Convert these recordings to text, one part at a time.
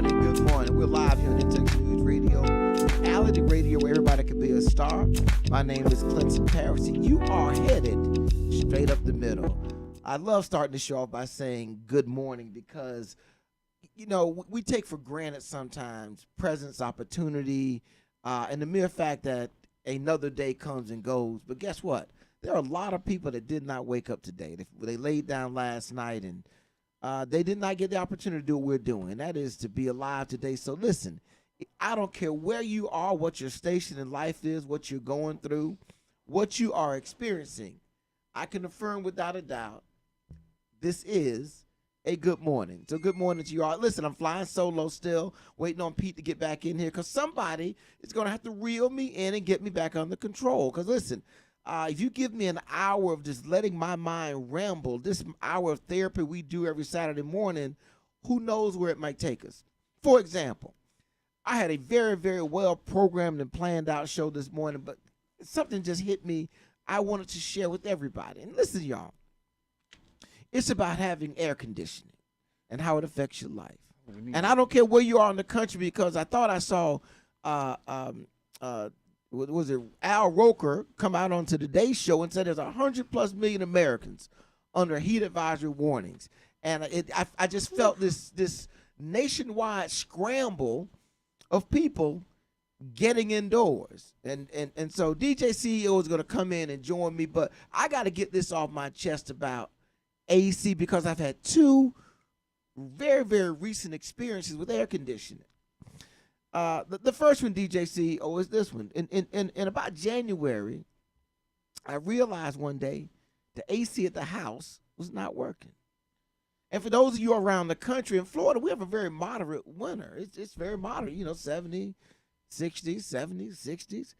Good morning. We're live here on Intech News Radio, reality radio where everybody can be a star. My name is Clinton Paris, and you are headed straight up the middle. I love starting the show off by saying good morning because, you know, we take for granted sometimes presence, opportunity, and the mere fact that another day comes and goes. But guess what? There are a lot of people that did not wake up today. They laid down last night and they did not get the opportunity to do what we're doing, and that is to be alive today. So listen, I don't care where you are, what your station in life is, what you're going through, what you are experiencing. I can affirm without a doubt, this is a good morning. So good morning to you all. Listen, I'm flying solo still, waiting on Pete to get back in here because somebody is going to have to reel me in and get me back under control. Because listen, if you give me an hour of just letting my mind ramble, this hour of therapy we do every Saturday morning, who knows where it might take us. For example, I had a very, very well programmed and planned out show this morning, but something just hit me I wanted to share with everybody. And listen, y'all, it's about having air conditioning and how it affects your life. And I don't care where you are in the country because I thought I saw was it Al Roker come out on Today's Show and said there's 100+ million Americans under heat advisory warnings. And I just felt this nationwide scramble of people getting indoors. And so DJ CEO is going to come in and join me, but I got to get this off my chest about AC because I've had two very, very recent experiences with air conditioning. The first one, DJ CEO, is this one. In about January, I realized one day the AC at the house was not working. And for those of you around the country, in Florida, we have a very moderate winter. It's very moderate, 70, 60s, 70s, 60s.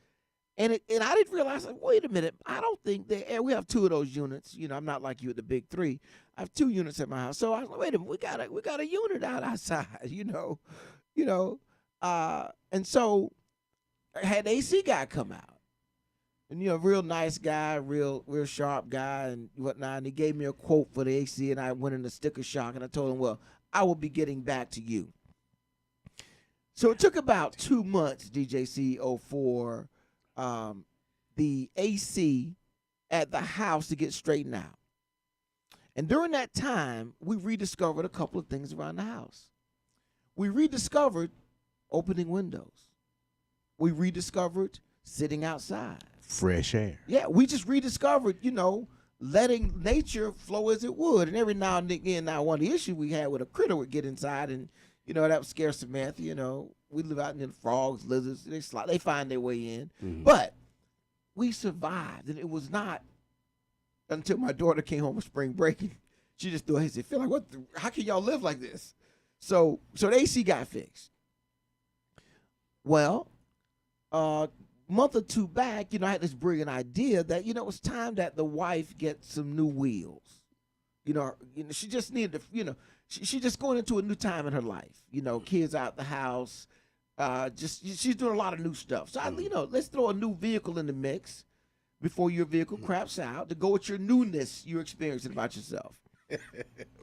And I didn't realize, like, wait a minute, I don't think we have two of those units. I'm not like you at the big three. I have two units at my house. So I was like, wait a minute, we got a unit outside, and so I had the AC guy come out. And, real nice guy, real sharp guy and whatnot. And he gave me a quote for the AC, and I went into sticker shock. And I told him, well, I will be getting back to you. So it took about 2 months, DJ CEO, for the AC at the house to get straightened out. And during that time, we rediscovered a couple of things around the house. We rediscovered opening windows. We rediscovered sitting outside. Fresh air. Yeah, we just rediscovered, letting nature flow as it would. And every now and again, one of the issues we had with a critter would get inside and, that would scare Samantha. We live out in the frogs, lizards, they find their way in. Mm-hmm. But we survived, and it was not until my daughter came home from spring break. And she just threw her head and said, like, how can y'all live like this? So the AC got fixed. Well, month or two back, I had this brilliant idea that, it was time that the wife get some new wheels. She just needed to, she's just going into a new time in her life. Kids out the house, she's doing a lot of new stuff. So, let's throw a new vehicle in the mix before your vehicle craps out to go with your newness you're experiencing about yourself.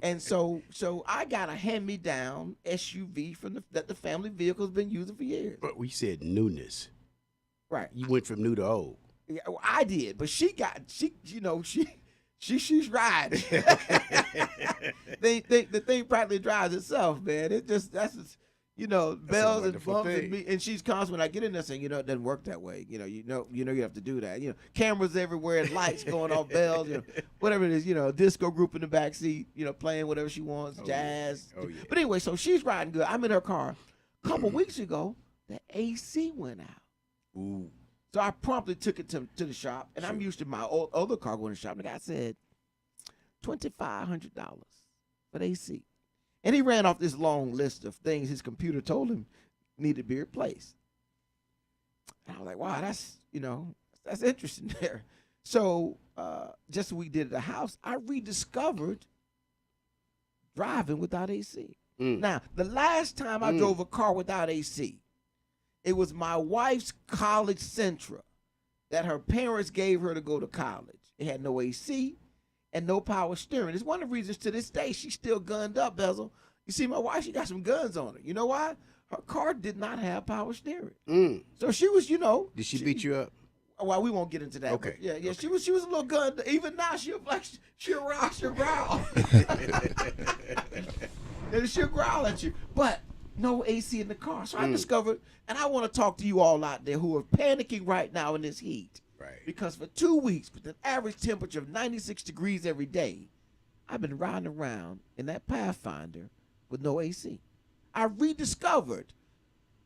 And so I got a hand-me-down SUV that the family vehicle has been using for years. But we said newness. Right. You went from new to old. Yeah, well, I did, but she's riding. The thing practically drives itself, man. Bells and bumps and she's constant when I get in there saying, it doesn't work that way. You have to do that. Cameras everywhere, lights going off, bells, whatever it is, disco group in the back seat, playing whatever she wants, jazz. Yeah. Oh, yeah. But anyway, so she's riding good. I'm in her car. A couple weeks ago, the AC went out. Ooh. So I promptly took it to the shop, and I'm used to my other car going to the shop. And the guy said, $2,500 for the AC. And he ran off this long list of things his computer told him needed to be replaced. And I was like, wow, that's interesting there. So just as we did at the house, I rediscovered driving without AC. Now, the last time I drove a car without AC, it was my wife's college Sentra that her parents gave her to go to college. It had no AC and no power steering. It's one of the reasons to this day she's still gunned up, Bezel. You see, my wife, she got some guns on her. You know why? Her car did not have power steering. So she was, Did she beat you up? Well, we won't get into that. Okay. Yeah. Okay. She was a little gun. Even now, she'll growl. And she'll growl at you. But no AC in the car. So I discovered, and I want to talk to you all out there who are panicking right now in this heat. Right. Because for 2 weeks, with an average temperature of 96 degrees every day, I've been riding around in that Pathfinder with no AC. I rediscovered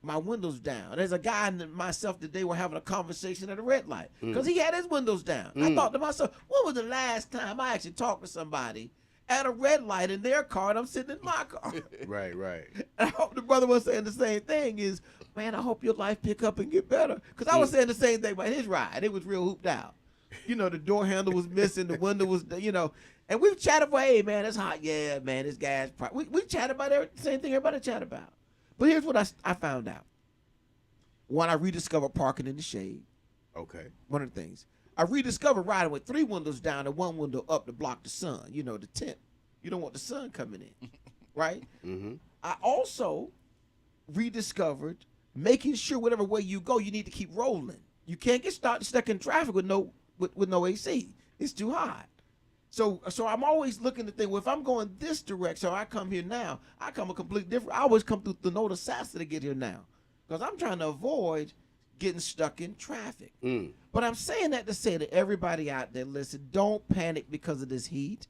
my windows down. There's a guy and myself today were having a conversation at a red light because he had his windows down. I thought to myself, when was the last time I actually talked to somebody at a red light in their car and I'm sitting in my car? Right. And I hope the brother was saying the same thing is, man, I hope your life pick up and get better. Because I was saying the same thing about his ride. It was real hooped out. You know, the door handle was missing, the window was, and we've chatted about, hey, man, it's hot. Yeah, man, it's gas. We chatted about the same thing everybody chat about. But here's what I found out. One, I rediscovered parking in the shade. Okay. One of the things. I rediscovered riding with 3 windows down and 1 window up to block the sun. You know, the tent. You don't want the sun coming in, right? I also rediscovered making sure whatever way you go, you need to keep rolling. You can't get stuck in traffic with no AC. It's too hot. So I'm always looking to think, well, if I'm going this direction, or I come here now, I come a completely different. I always come through the North Sassa to get here now, because I'm trying to avoid getting stuck in traffic. But I'm saying that to say to everybody out there, listen, don't panic because of this heat.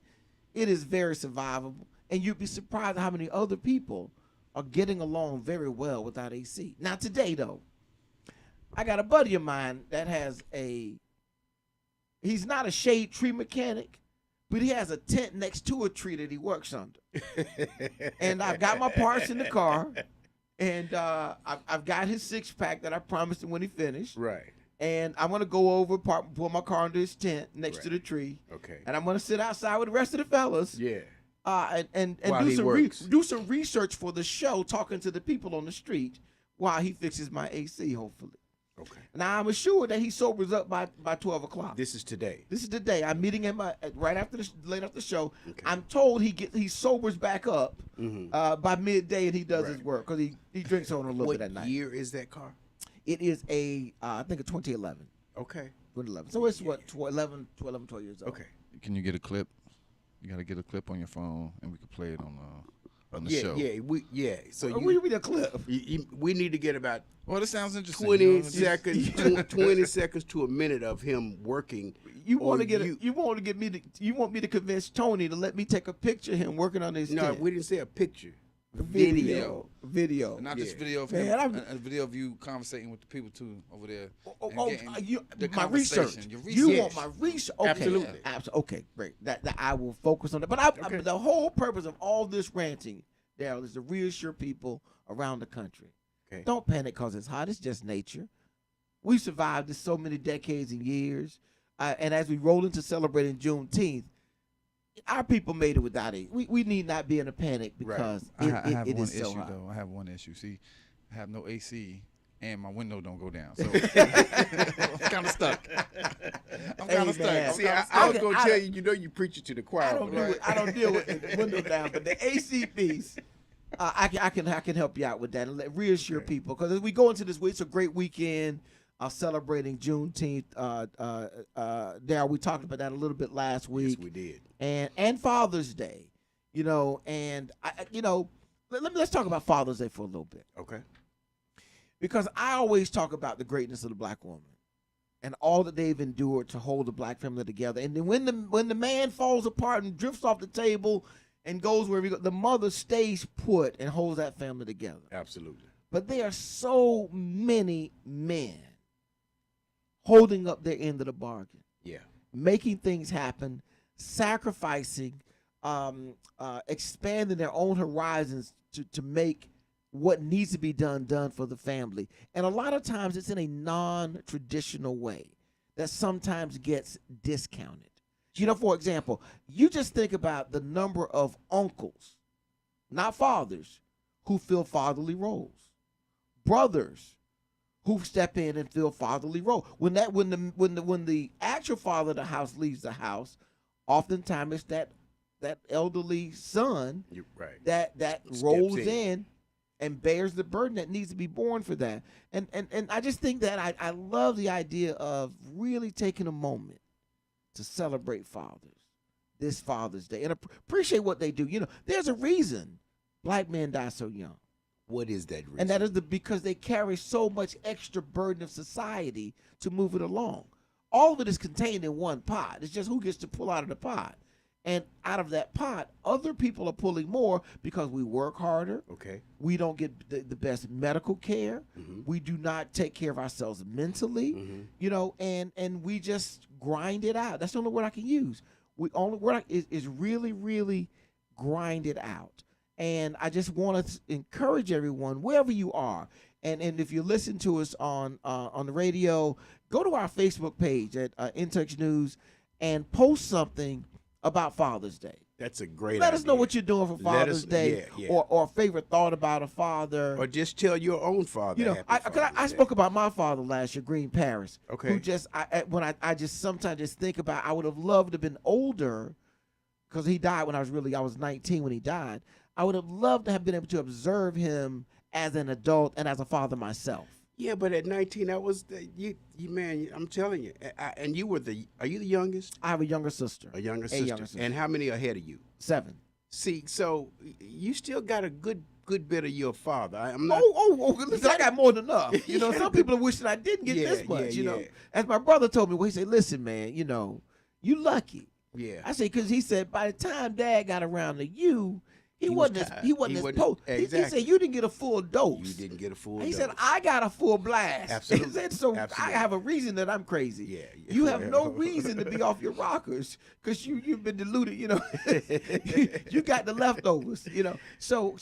It is very survivable, and you'd be surprised how many other people are getting along very well without AC. Now today, though, I got a buddy of mine that has he's not a shade tree mechanic, but he has a tent next to a tree that he works under. And I've got my parts in the car, and I've got his 6-pack that I promised him when he finished. Right. And I'm gonna go over, pull my car under his tent next to the tree. Okay. And I'm gonna sit outside with the rest of the fellas. Yeah. And While do some research for the show, talking to the people on the street while he fixes my AC, hopefully. Okay. Now I'm assured that he sobers up by 12 o'clock. This is today. This is the day. I'm meeting him right after late after the show. Okay. I'm told he sobers back up by midday and he does his work because he drinks on a little bit at night. What year is that car? It is I think a 2011. Okay. 2011. So it's what 12 years old. Okay. Can you get a clip? You got to get a clip on your phone, and we can play it on the show. Yeah. So we need a clip. we need to get about Well, this sounds interesting. 20 seconds, 20 seconds to a minute of him working. You want me to convince Tony to let me take a picture of him working on this? No, tent? we didn't say a picture. Video. Not just video of Man, him, a video of you conversating with the people too over there. My research. Your research. You want my research? Okay, Absolutely. Okay, great. That I will focus on that. But the whole purpose of all this ranting, Daryl, is to reassure people around the country. Okay. Don't panic because it's hot. It's just nature. We survived this so many decades and years, and as we roll into celebrating Juneteenth, our people made it without it. We need not be in a panic because I have it one is so issue hot. though. I have one issue. See, I have no AC and my window don't go down, so I'm kind of stuck. I'm kind of stuck. See, I was going to tell you, you preach it to the choir. I don't deal with the window down, but the AC piece, I can help you out with that and reassure people, because as we go into this week, it's a great weekend. Celebrating Juneteenth. Daryl, we talked about that a little bit last week. Yes, we did. And Father's Day, and let's talk about Father's Day for a little bit. Okay. Because I always talk about the greatness of the black woman and all that they've endured to hold the black family together. And then when the man falls apart and drifts off the table and goes wherever he goes, the mother stays put and holds that family together. Absolutely. But there are so many men holding up their end of the bargain. Yeah. Making things happen, sacrificing, expanding their own horizons to make what needs to be done for the family. And a lot of times it's in a non-traditional way that sometimes gets discounted. For example, you just think about the number of uncles, not fathers, who fill fatherly roles, brothers who step in and fill fatherly role. When the actual father of the house leaves the house, oftentimes it's that that elderly son You're right. that Steps rolls in. in and bears the burden that needs to be borne for that. And I just think that I love the idea of really taking a moment to celebrate fathers this Father's Day and appreciate what they do. You know, there's a reason black men die so young. What is that reason? And that is because they carry so much extra burden of society to move it along. All of it is contained in one pot. It's just who gets to pull out of the pot. And out of that pot, other people are pulling more because we work harder. Okay. We don't get the best medical care. Mhm. We do not take care of ourselves mentally, Mhm. you know, and we just grind it out. That's the only word I can use. Only word is really, really grind it out. And I just want to encourage everyone, wherever you are, and if you listen to us on the radio, go to our Facebook page at InTouch News and post something about Father's Day. That's a great Let idea. us know what you're doing for Let Father's us- Day, yeah. or a favorite thought about a father. Or just tell your own father. You know, Happy I Father's Day. spoke about my father last year, Green Paris. Okay. Who just I just sometimes just think about, I would have loved to have been older, because he died when I was 19 when he died. I would have loved to have been able to observe him as an adult and as a father myself. Yeah, but at 19, that was you man. I'm telling you. And you were are you the youngest? I have a younger sister. A younger A sister. younger sister. And how many ahead of you? 7. See, so you still got a good bit of your father. I'm not. Listen, I got more than enough. You know, some people are wishing I didn't get this much. You know, as my brother told me, he said, "Listen, man, you know, you lucky." Yeah. I said, because he said by the time Dad got around to you, he was wasn't tired. he wasn't He as wasn't- potent. He exactly. said you didn't get a full dose. You didn't get a full. He dose. said I got a full blast. Absolutely. He said, so Absolutely. I have a reason that I'm crazy. Yeah. You have no reason to be off your rockers because you've been diluted. You know, you got the leftovers. You know, so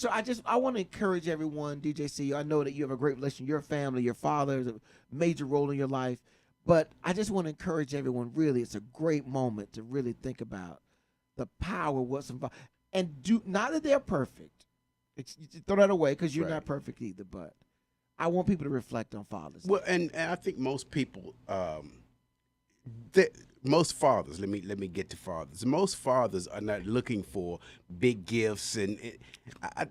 I want to encourage everyone, DJC. I know that you have a great relation. Your family, your father is a major role in your life, but I just want to encourage everyone. Really, it's a great moment to really think about the power of what's involved, and do not that they're perfect. Throw that away because you're Right. not perfect either. But I want people to reflect on Father's Day. Well, and I think most people, most fathers. Let me get to fathers. Most fathers are not looking for big gifts, and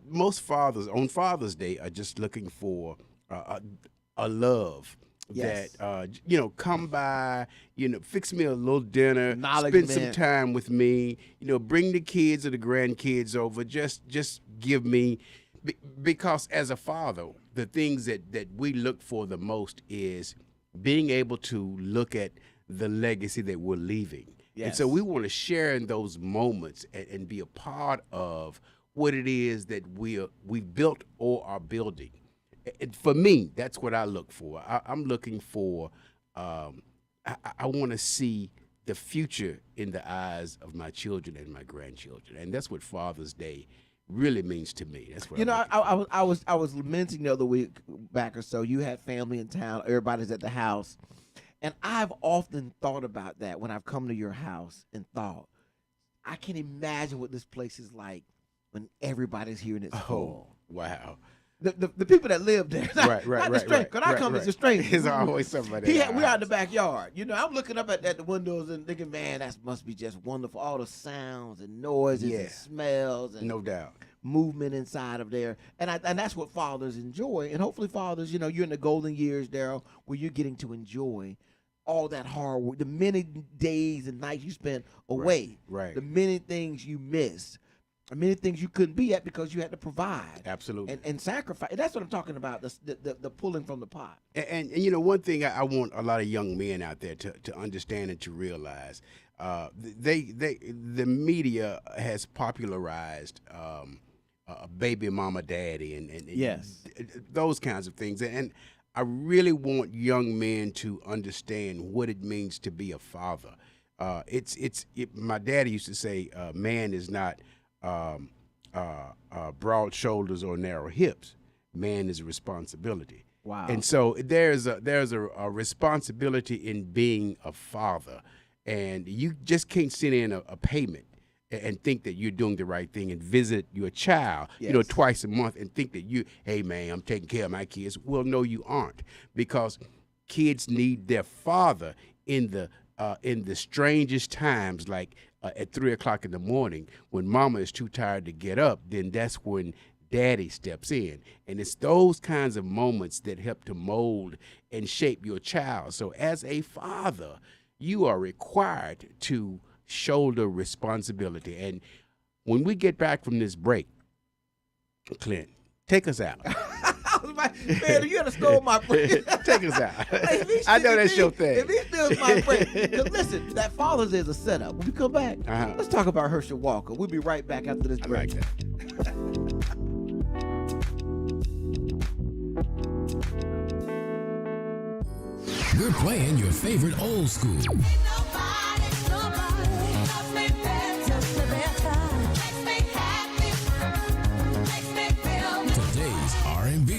most fathers on Father's Day are just looking for a love. Yes. That come by, fix me a little dinner, spend some Acknowledgement. time with me, bring the kids or the grandkids over, just give me, because as a father, the things that we look for the most is being able to look at the legacy that we're leaving. And so Yes. we want to share in those moments and be a part of what it is that we've built or are building. For me, that's what I look for. I'm looking for, I want to see the future in the eyes of my children and my grandchildren. And that's what Father's Day really means to me. That's what I was lamenting the other week back or so. You had family in town, everybody's at the house. And I've often thought about that when I've come to your house and thought, I can imagine what this place is like when everybody's here and it's full. Wow. The people that live there, not the stranger. Because I come as a stranger. There's always somebody. We're out in the backyard. I'm looking up at the windows and thinking, man, that must be just wonderful. All the sounds and noises and smells and No doubt. movement inside of there. And that's what fathers enjoy. And hopefully fathers, you're in the golden years, Daryl, where you're getting to enjoy all that hard work, the many days and nights you spent away, Right. the many things you missed, the many things you couldn't be at because you had to provide. Absolutely. And sacrifice. That's what I'm talking about, the pulling from the pot. And one thing I want a lot of young men out there to understand and to realize, the media has popularized baby mama daddy and Yes. those kinds of things. And I really want young men to understand what it means to be a father. My daddy used to say, man is not broad shoulders or narrow hips. Man is a responsibility. Wow. And so there's a responsibility in being a father, and you just can't send in a payment and think that you're doing the right thing and visit your child, Yes. twice a month and think that hey man, I'm taking care of my kids. Well, no, you aren't, because kids need their father in the strangest times, like at 3 o'clock in the morning, when mama is too tired to get up, then that's when daddy steps in. And it's those kinds of moments that help to mold and shape your child. So as a father, you are required to shoulder responsibility. And when we get back from this break, Clint, take us out. Man, you gotta stole my break. Take us out. Hey, I know that's your thing. If he steals my break, 'cause listen, that Father's Day is a setup. When we come back, let's talk about Herschel Walker. We'll be right back after this break. I like that. We're playing your favorite old school. Today's R&B.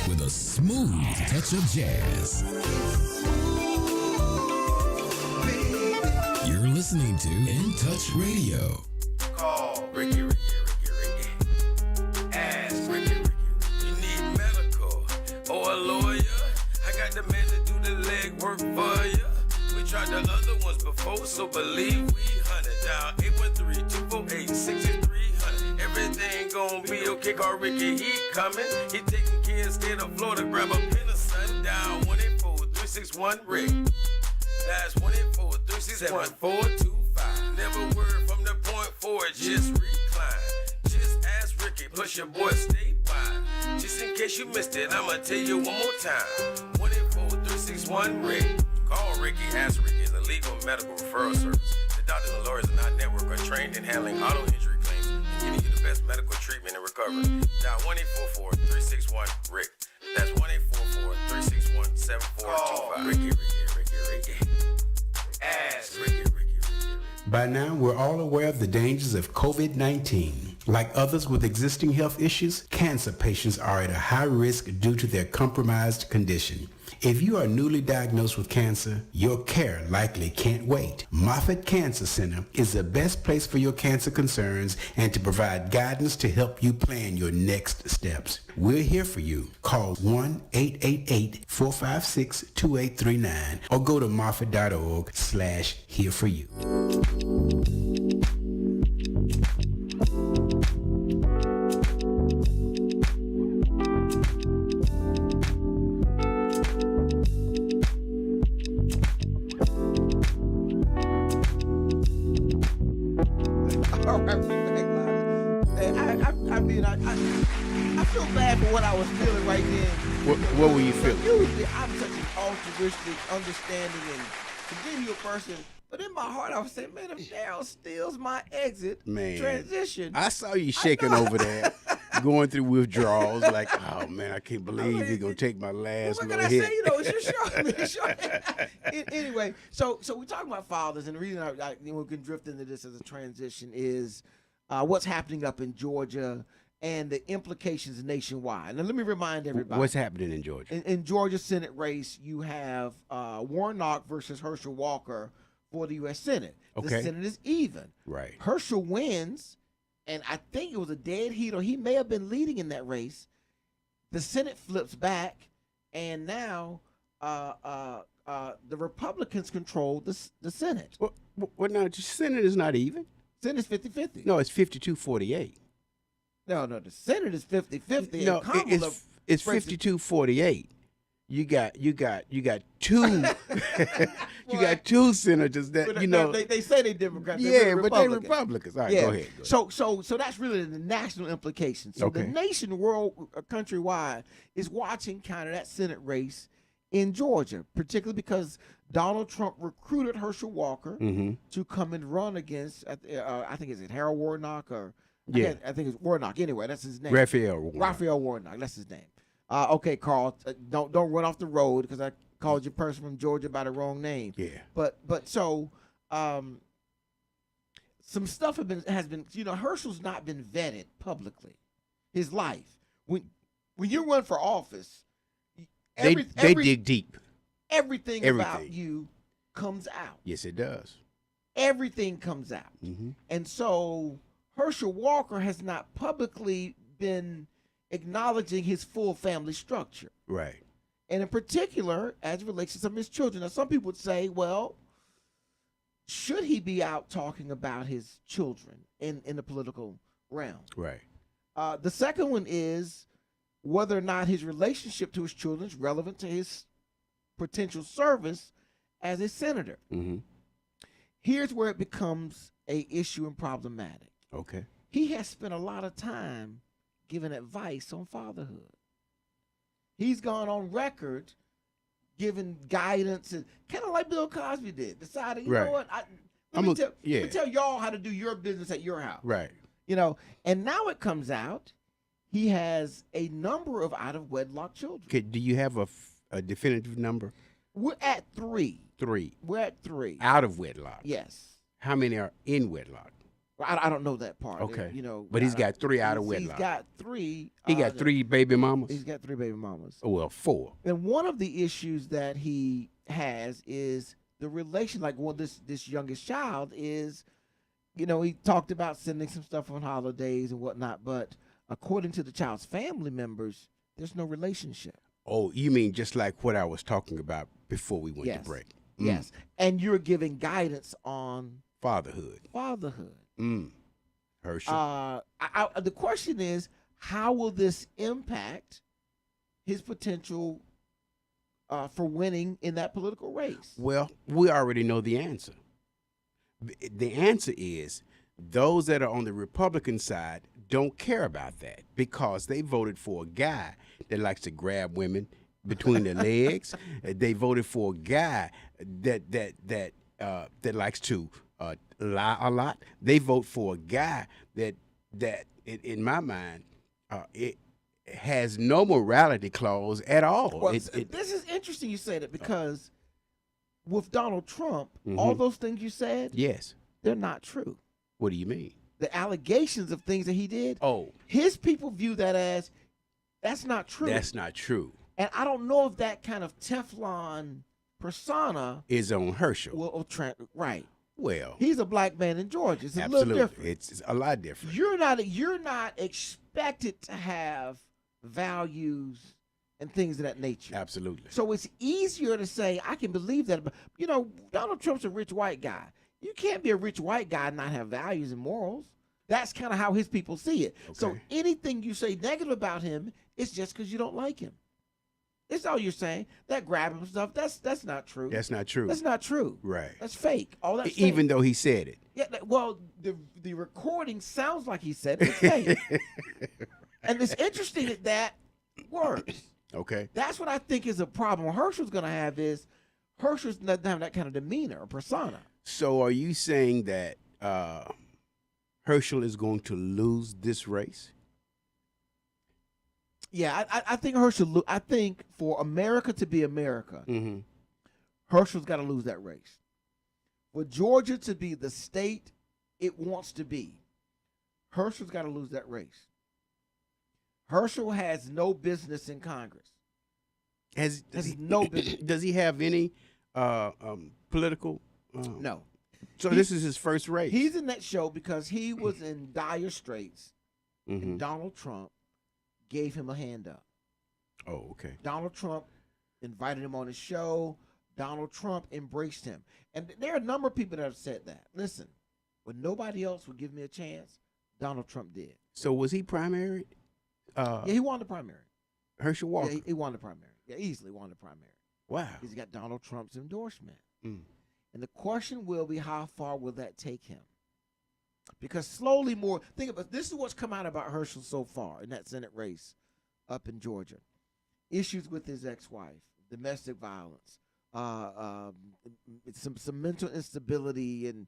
With a smooth touch of jazz. You're listening to In Touch Radio. Call Ricky. Ask Ricky. You need medical or a lawyer? I got the man to do the legwork for you. We tried the other ones before, so believe we hunted down 813-248-6300. Everything gon' be okay. Call Ricky, he coming. He taking care of state of Florida. Grab a pen of sundown 184-361-RICK. That's 184-361-425. Never word from the point forward, just recline. Just ask Ricky, plus your boy statewide. Just in case you missed it, I'ma tell you one more time. 184-361-RICK. Call Ricky, ask Ricky, is a legal medical referral service. The doctors and lawyers in our network are trained in handling auto injury claims and giving you the best medical treatment and recovery. Dial 1-844-361-RICK. That's 1-844-361-7425. Ricky. Ask Ricky. By now, we're all aware of the dangers of COVID-19. Like others with existing health issues, cancer patients are at a high risk due to their compromised condition. If you are newly diagnosed with cancer, your care likely can't wait. Moffitt Cancer Center is the best place for your cancer concerns and to provide guidance to help you plan your next steps. We're here for you. Call 1-888-456-2839 or go to moffitt.org/here for you. I feel bad for what I was feeling right then. What were you feeling? Usually, I'm such an altruistic, understanding, and congenial person. But in my heart, I was saying, man, if Daryl steals my exit transition. I saw you shaking over there, going through withdrawals, like, oh, man, I can't believe he's going to take my last what little can I hit. say? You know, it's your show. Anyway, so we're talking about fathers, and the reason we can drift into this as a transition is what's happening up in Georgia and the implications nationwide. Now, let me remind everybody. What's happening in Georgia? In Georgia Senate race, you have Warnock versus Herschel Walker for the U.S. Senate. Okay. The Senate is even. Right. Herschel wins, and I think it was a dead heat, or he may have been leading in that race. The Senate flips back, and now the Republicans control the Senate. Well, now, the Senate is not even. Senate's 50-50. No, it's 52-48. No, the Senate is 50-50. No, it's 52-48. You got two got two senators that they say they Democrats. Yeah, but they Republicans. All right, yeah. go ahead. So that's really the national implications. So the nation, world, countrywide is watching kind of that Senate race in Georgia, particularly because Donald Trump recruited Herschel Walker to come and run against. I think is it Harold Warnock or I think it's Warnock. Anyway, that's his name. Raphael Warnock. That's his name. Okay, Carl, don't run off the road because I called you person from Georgia by the wrong name. Yeah. But so some stuff has been Herschel's not been vetted publicly. His life when you run for office, they dig deep. Everything about you comes out. Yes, it does. Everything comes out, and so Herschel Walker has not publicly been acknowledging his full family structure. Right. and in particular, as it relates to some of his children. Now, some people would say, well, should he be out talking about his children in the political realm? Right. The second one is whether or not his relationship to his children is relevant to his potential service as a senator. Mm-hmm. Here's where it becomes a issue and problematic. Okay. He has spent a lot of time giving advice on fatherhood. He's gone on record giving guidance, and kind of like Bill Cosby did, deciding, you know Right. what, let me yeah. tell y'all how to do your business at your house. Right. You know, and now it comes out he has a number of out of wedlock children. Okay, do you have a definitive number? We're at 3. 3. We're at 3. Out of wedlock. Yes. How many are in wedlock? I don't know that part. Okay. You know, But he's got 3 out of He's wedlock. got 3. He got 3 baby mamas? He's got 3 baby mamas. Oh, well, 4. And one of the issues that he has is the relation. Like, well, this youngest child is, you know, he talked about sending some stuff on holidays and whatnot, but according to the child's family members, there's no relationship. Oh, you mean just like what I was talking about before we went Yes. to break? Yes. And you're giving guidance on Fatherhood. Herschel. The question is, how will this impact his potential for winning in that political race? Well, we already know the answer. The answer is those that are on the Republican side don't care about that because they voted for a guy that likes to grab women between their legs. They voted for a guy that likes to lie a lot. They vote for a guy that in my mind, it has no morality clause at all. Well, this is interesting you say that because with Donald Trump, Mm-hmm. all those things you said, yes. they're not true. What do you mean? The allegations of things that he did, Oh, his people view that as that's not true. that's not true. And I don't know if that kind of Teflon persona Is on Herschel. will right. Well, He's a black man in Georgia. It's a absolutely. little different. It's a lot different. You're not expected to have values and things of that nature. Absolutely. So it's easier to say, I can believe that. But, you know, Donald Trump's a rich white guy. You can't be a rich white guy and not have values and morals. That's kind of how his people see it. So Okay. anything you say negative about him is just because you don't like him. That's all you're saying. That grabbing stuff, that's not true. That's not true. That's not true. Right. That's fake. All that's fake. Even though he said it. Yeah, well, the recording sounds like he said it. It's fake. And it's interesting that works. Okay. That's what I think is a problem. What Herschel's going to have is Herschel's doesn't have that kind of demeanor or persona. So are you saying that Herschel is going to lose this race? Yeah, I think Herschel. I think for America to be America, Mm-hmm. Herschel's got to lose that race. For Georgia to be the state it wants to be, Herschel's got to lose that race. Herschel has no business in Congress. Has no business. Does he have any political? No. So this is his first race. He's in that show because he was in dire straits, Mhm. and Donald Trump gave him a hand up. Oh, okay. Donald Trump invited him on his show. Donald Trump embraced him. And there are a number of people that have said that. Listen, when nobody else would give me a chance, Donald Trump did. So was he primary? Yeah, he won the primary. Herschel Walker. Yeah, he won the primary. Yeah, easily won the primary. Wow. He's got Donald Trump's endorsement. Mm. And the question will be, how far will that take him? Because slowly more, think about this is what's come out about Herschel so far in that Senate race up in Georgia. Issues with his ex-wife, domestic violence, some mental instability, and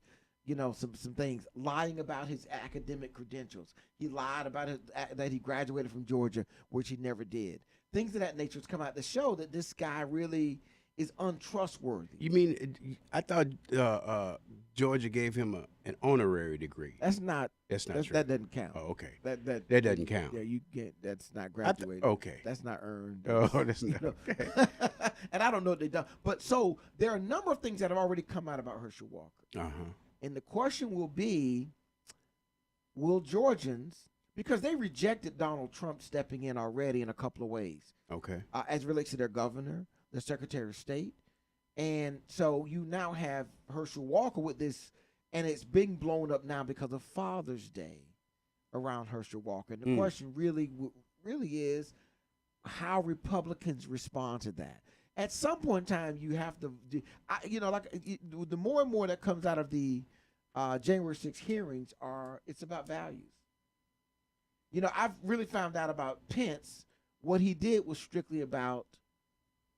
some things. Lying about his academic credentials. He lied about that he graduated from Georgia, which he never did. Things of that nature has come out to show that this guy really is untrustworthy. You mean I thought Georgia gave him an honorary degree? That's not true. That doesn't count. Oh, okay. That doesn't count. Yeah, you get that's not graduated. Okay. That's not earned. Oh, that's not okay. And I don't know what they've done. But so there are a number of things that have already come out about Herschel Walker. Uh-huh. And the question will be, will Georgians because they rejected Donald Trump stepping in already in a couple of ways, Okay. as it relates to their governor, their Secretary of State. And so you now have Herschel Walker with this, and it's being blown up now because of Father's Day around Herschel Walker. And the question really is how Republicans respond to that. At some point in time, you have to, the more and more that comes out of the January 6th hearings it's about values. I've really found out about Pence. What he did was strictly about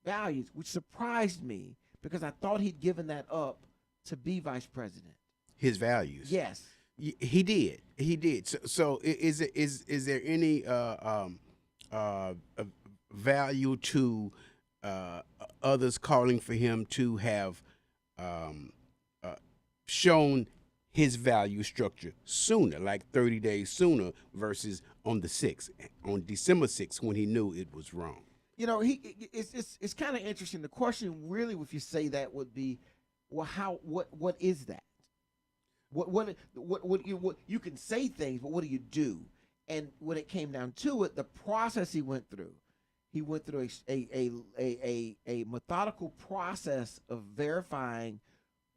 values, which surprised me because I thought he'd given that up to be vice president. His values. Yes. He did. He did. So is there any value to others calling for him to have shown his value structure sooner, like 30 days sooner versus on the 6th, on December 6th when he knew it was wrong? It's kind of interesting. The question really, if you say that, would be, well, what is that? What you can say things, but what do you do? And when it came down to it, the process he went through a methodical process of verifying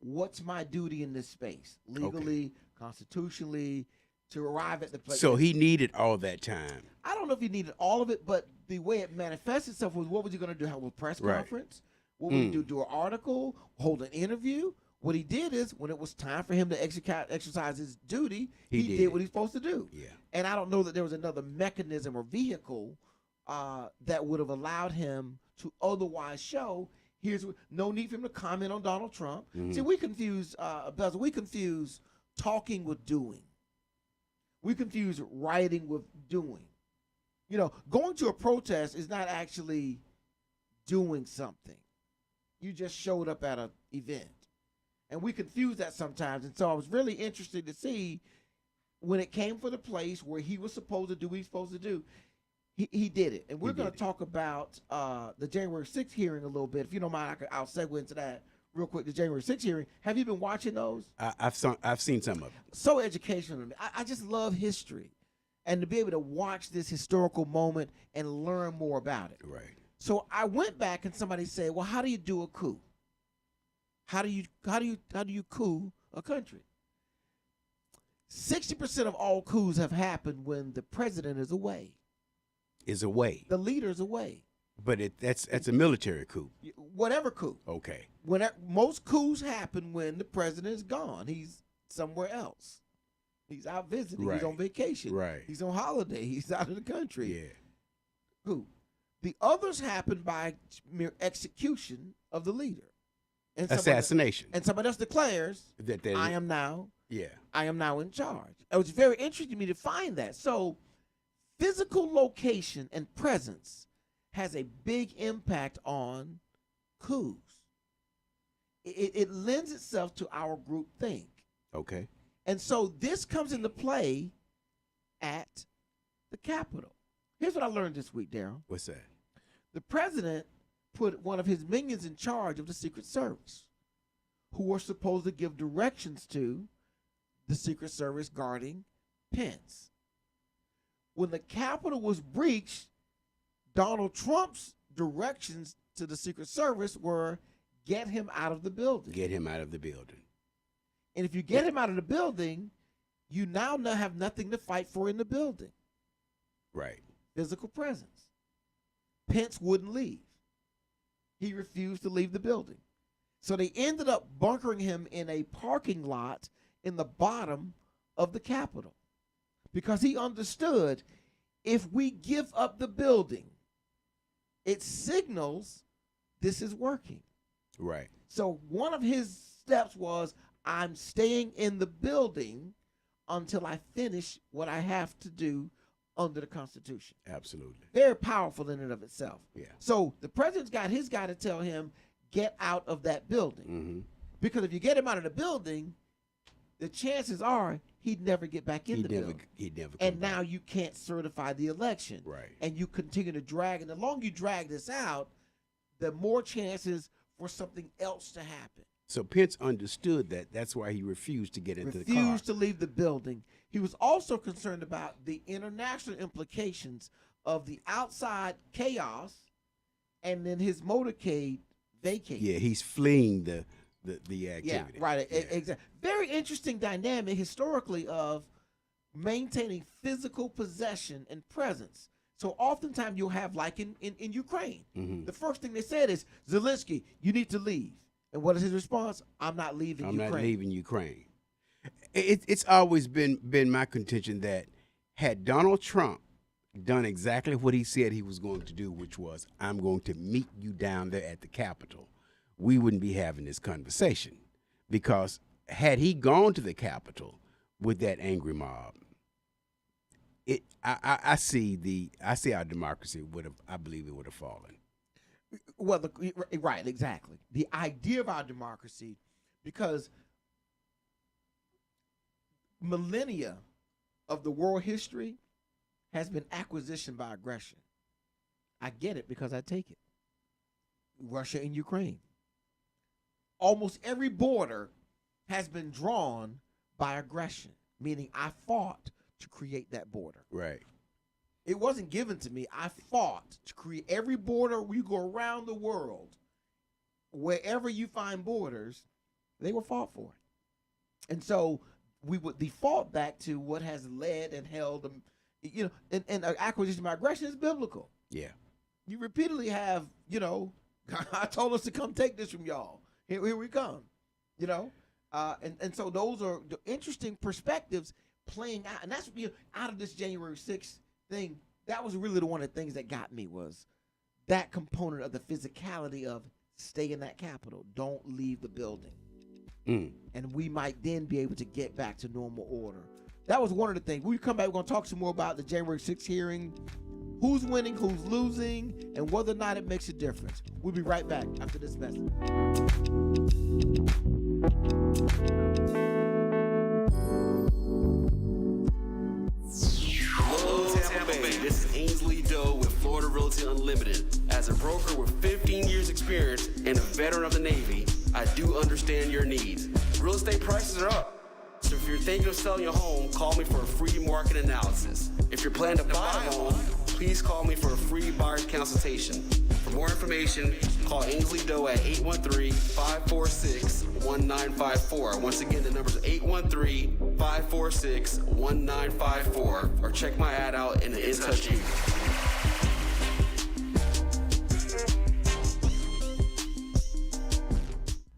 what's my duty in this space, legally, constitutionally, to arrive at the place. So he needed all that time. I don't know if he needed all of it, but the way it manifests itself was, what was he going to do? Have a press conference? What would he do? Do an article? Hold an interview? What he did is, when it was time for him to exercise his duty, he did what he's supposed to do. Yeah. And I don't know that there was another mechanism or vehicle that would have allowed him to otherwise show. No need for him to comment on Donald Trump. Mm-hmm. See, we confuse talking with doing. We confuse writing with doing. Going to a protest is not actually doing something. You just showed up at an event. And we confuse that sometimes. And so I was really interested to see when it came for the place where he was supposed to do what he's supposed to do. He did it. And we're going to talk about the January 6th hearing a little bit. If you don't mind, I'll segue into that real quick. The January 6th hearing. Have you been watching those? I've seen some of them. So educational to me. I just love history. And to be able to watch this historical moment and learn more about it. Right. So I went back and somebody said, well, how do you do a coup? How do you coup a country? 60% of all coups have happened when the president is away. Is away. The leader is away. But that's a military coup. Whatever coup. Okay. Most coups happen when the president is gone. He's somewhere else. He's out visiting. Right. He's on vacation. Right. He's on holiday. He's out of the country. Yeah. Coup. The others happen by mere execution of the leader. And Assassination. And somebody else declares that I am now in charge. It was very interesting to me to find that. So physical location and presence has a big impact on coups. It lends itself to our group think. Okay. And so this comes into play at the Capitol. Here's what I learned this week, Darryl. What's that? The president put one of his minions in charge of the Secret Service, who were supposed to give directions to the Secret Service guarding Pence. When the Capitol was breached, Donald Trump's directions to the Secret Service were, get him out of the building. Get him out of the building. And if you get him out of the building, you now have nothing to fight for in the building. Right. Physical presence. Pence wouldn't leave. He refused to leave the building. So they ended up bunkering him in a parking lot in the bottom of the Capitol because he understood, if we give up the building, it signals this is working. Right. So one of his steps was, I'm staying in the building until I finish what I have to do under the Constitution. Absolutely. Very powerful in and of itself. Yeah. So the president's got his guy to tell him, get out of that building. Mm-hmm. Because if you get him out of the building, the chances are he'd never get back in the building. He'd never. And now you can't certify the election. Right. And you continue to drag. And the longer you drag this out, the more chances for something else to happen. So Pence understood that. That's why he refused to get into the car. Refused to leave the building. He was also concerned about the international implications of the outside chaos, and then his motorcade vacated. Yeah, he's fleeing the activity. Yeah, right. Yeah. Exactly. Very interesting dynamic historically of maintaining physical possession and presence. So oftentimes you'll have, like in Ukraine, the first thing they said is, Zelensky, you need to leave. And what is his response? I'm not leaving Ukraine. I'm not leaving Ukraine. It's always been my contention that had Donald Trump done exactly what he said he was going to do, which was, I'm going to meet you down there at the Capitol, we wouldn't be having this conversation. Because had he gone to the Capitol with that angry mob, I see our democracy I believe it would have fallen. Well, right, exactly. The idea of our democracy, because millennia of the world history has been acquisition by aggression. I get it because I take it. Russia and Ukraine. Almost every border has been drawn by aggression, meaning I fought to create that border. Right. It wasn't given to me. I fought to create every border. We go around the world. Wherever you find borders, they were fought for it. And so we would default back to what has led and held them. And acquisition by aggression is biblical. Yeah. You repeatedly have, God told us to come take this from y'all. Here we come. And so those are the interesting perspectives playing out. And that's out of this January 6th thing, that was really one of the things that got me, was that component of the physicality of stay in that Capitol. Don't leave the building. And we might then be able to get back to normal order. That was one of the things. When we come back, we're going to talk some more about the January 6th hearing, who's winning, who's losing, and whether or not it makes a difference. We'll be right back after this message. This is Ainsley Doe with Florida Realty Unlimited. As a broker with 15 years experience and a veteran of the Navy, I do understand your needs. Real estate prices are up. So if you're thinking of selling your home, call me for a free market analysis. If you're planning to buy a home, please call me for a free buyer's consultation. For more information, call Ainsley Doe at 813-546-1954. Once again, the number is 813-546-1954. Or check my ad out in the In Touch You.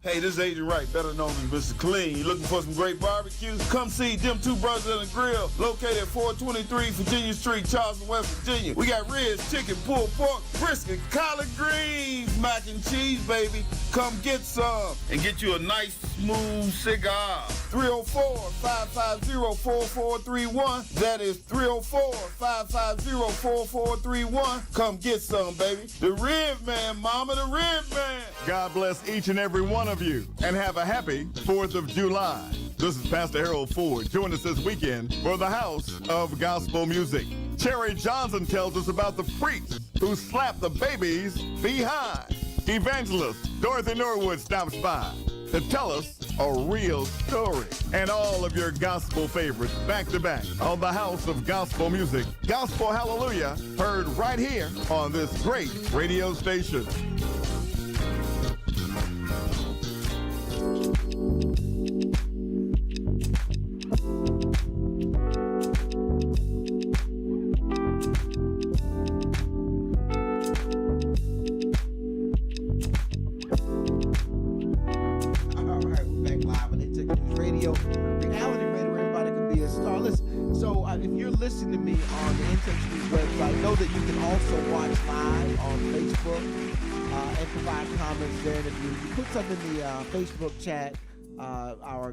Hey, this is Agent Wright, better known as Mr. Clean. You looking for some great barbecue? Come see them two brothers in the grill, located at 423 Virginia Street, Charleston, West Virginia. We got ribs, chicken, pulled pork, brisket, collard greens, mac and cheese, baby. Come get some and get you a nice, smooth cigar. 304-550-4431. That is 304-550-4431. Come get some, baby. The Rib Man, mama, the Rib Man. God bless each and every one of you, and have a happy 4th of July. This is Pastor Harold Ford. Join us this weekend for the House of Gospel Music. Cherry Johnson tells us about the freaks who slapped the babies behind. Evangelist Dorothy Norwood stops by to tell us a real story. And all of your gospel favorites back to back on the House of Gospel Music. Gospel Hallelujah, heard right here on this great radio station. Listening to me on the Intense News website, know that you can also watch live on Facebook and provide comments there. And if you put something in the Facebook chat, our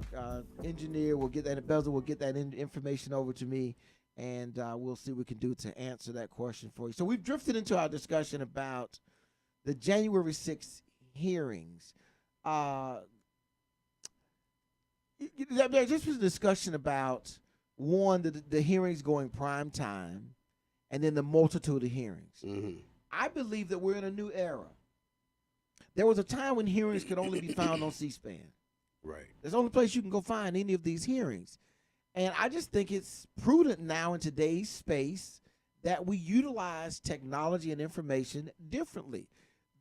engineer will get that, Bezel will get that information over to me, and we'll see what we can do to answer that question for you. So we've drifted into our discussion about the January 6th hearings. This was a discussion about one, the hearings going prime time, and then the multitude of hearings. I believe that we're in a new era There was a time when hearings could only be found on C-SPAN. Right. There's the only place you can go find any of these hearings. And I just think it's prudent now in today's space that we utilize technology and information differently.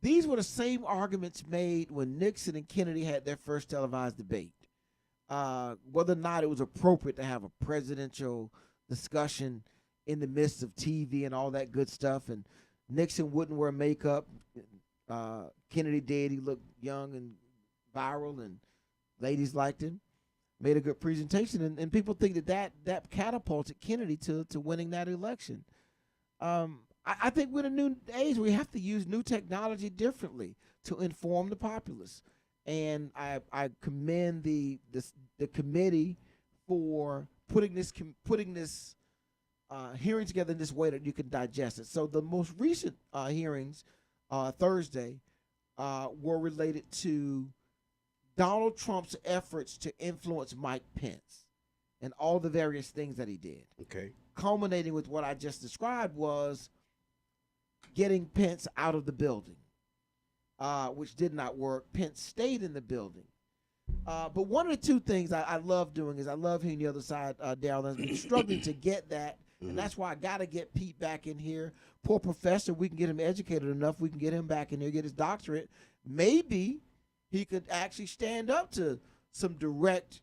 These were the same arguments made when Nixon and Kennedy had their first televised debate. Whether or not it was appropriate to have a presidential discussion in the midst of TV and all that good stuff. And Nixon wouldn't wear makeup. Kennedy did. He looked young and viral, and ladies liked him. Made a good presentation, and people think that catapulted Kennedy to winning that election. I think we're in a new age. We have to use new technology differently to inform the populace. And I commend the committee for putting this hearing together in this way that you can digest it. So the most recent hearings Thursday were related to Donald Trump's efforts to influence Mike Pence and all the various things that he did. Okay. Culminating with what I just described was getting Pence out of the building, which did not work. Pence stayed in the building. But one of the two things I love doing is I love hearing the other side. Daryl has been struggling to get that, and that's why I got to get Pete back in here. Poor professor, we can get him educated enough. We can get him back in here, get his doctorate. Maybe he could actually stand up to some direct,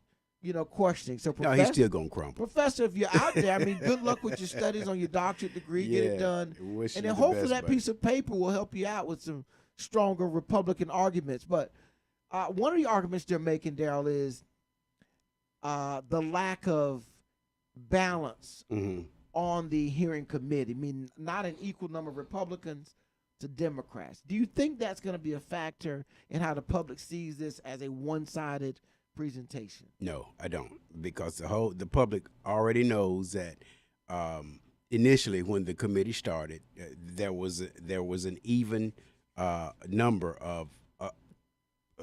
questioning. So, no, he's still gonna crumble. Professor, if you're out there, I mean, good luck with your studies on your doctorate degree. Get it done, and then hopefully that piece of paper will help you out with some stronger Republican arguments. But one of the arguments they're making, Daryl, is the lack of balance on the hearing committee. I mean, not an equal number of Republicans to Democrats. Do you think that's going to be a factor in how the public sees this as a one-sided presentation? No, I don't, because the public already knows that initially when the committee started, there was an even number of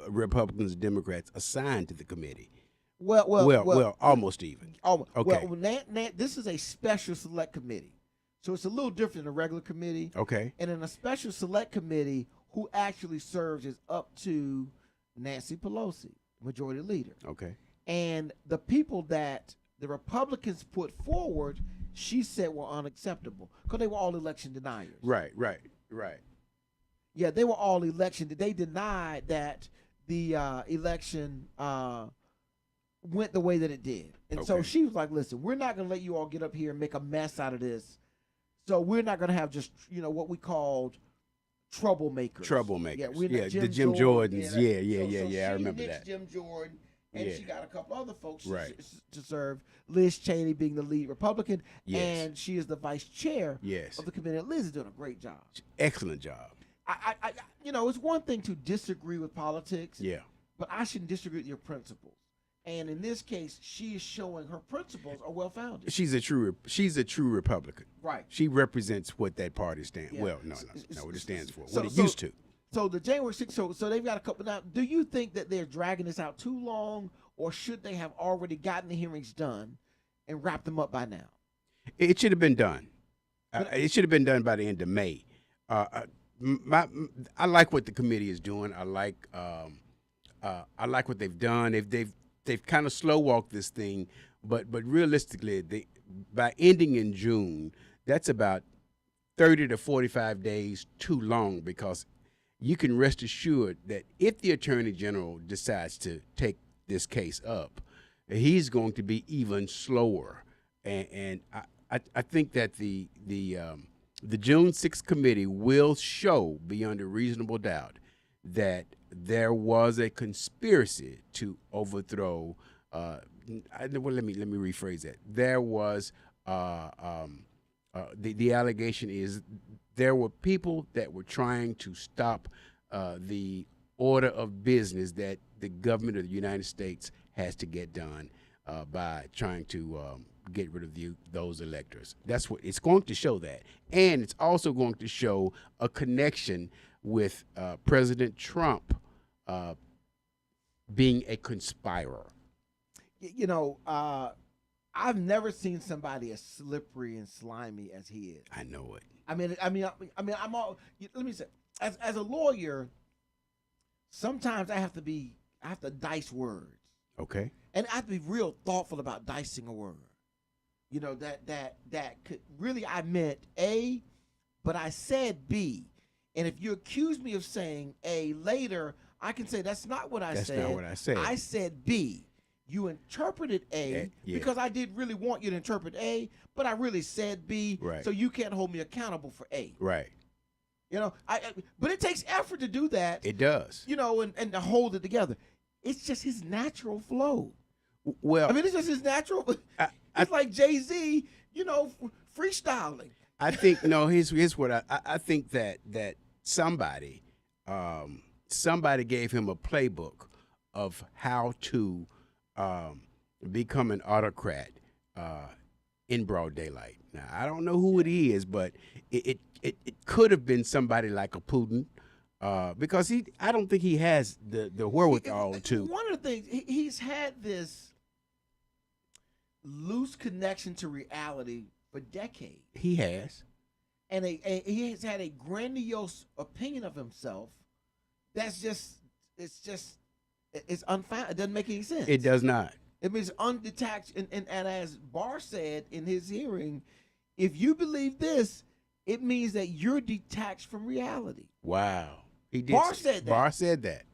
Republicans and Democrats assigned to the committee. Well, almost even. Okay. Well, this is a special select committee. So it's a little different than a regular committee. Okay. And in a special select committee, who actually serves is up to Nancy Pelosi, majority leader. Okay. And the people that the Republicans put forward, she said were unacceptable because they were all election deniers. Right. Yeah, they were all election. They denied that the election went the way that it did. And so she was like, listen, we're not going to let you all get up here and make a mess out of this. So we're not going to have just, what we called troublemakers. Yeah, the Jim Jordans. Yeah, I remember that. Jim Jordan, and she got a couple other folks to serve. Liz Cheney being the lead Republican, and she is the vice chair of the committee. Liz is doing a great job. Excellent job. I it's one thing to disagree with politics. Yeah. But I shouldn't disagree with your principles. And in this case, she is showing her principles are well founded. She's a true Republican. Right. She represents what that party stands. Yeah. Well, no, what it stands for. What it used to. So the January 6th. So they've got a couple now. Do you think that they're dragging this out too long, or should they have already gotten the hearings done and wrapped them up by now? It should have been done. It should have been done by the end of May. I like what the committee is doing. I like what they've done. They've kind of slow walked this thing, but realistically, by ending in June, that's about 30 to 45 days too long, because you can rest assured that if the Attorney General decides to take this case up, he's going to be even slower. And I think that the June 6th committee will show beyond a reasonable doubt that there was a conspiracy to overthrow. Let me rephrase that. There was the allegation is there were people that were trying to stop the order of business that the government of the United States has to get done by trying to get rid of those electors. That's what it's going to show that. And it's also going to show a connection with President Trump being a conspirer. I've never seen somebody as slippery and slimy as he is. I know it. I'm all. Let me say, as a lawyer, sometimes I have to dice words. Okay. And I have to be real thoughtful about dicing a word. You know, that could really, I meant A, but I said B. And if you accuse me of saying A later, I can say that's not what I said. That's not what I said. I said B. You interpreted A Yeah. because I did really want you to interpret A, but I really said B. Right. So you can't hold me accountable for A. Right. You know, but it takes effort to do that. It does. You know, and to hold it together. It's just his natural flow. Well, I mean, it's just his natural. It's like Jay-Z, you know, freestyling. I think no. Here's what I think that somebody gave him a playbook of how to become an autocrat in broad daylight. Now I don't know who it is, but it could have been somebody like a Putin. Because I don't think he has the wherewithal to. One of the things, he's had this loose connection to reality for decades. He has. And he has had a grandiose opinion of himself that's it's unfounded. It doesn't make any sense. It does not. It means undetached. And as Barr said in his hearing, if you believe this, it means that you're detached from reality. Wow. He did. Barr said that. Barr said that.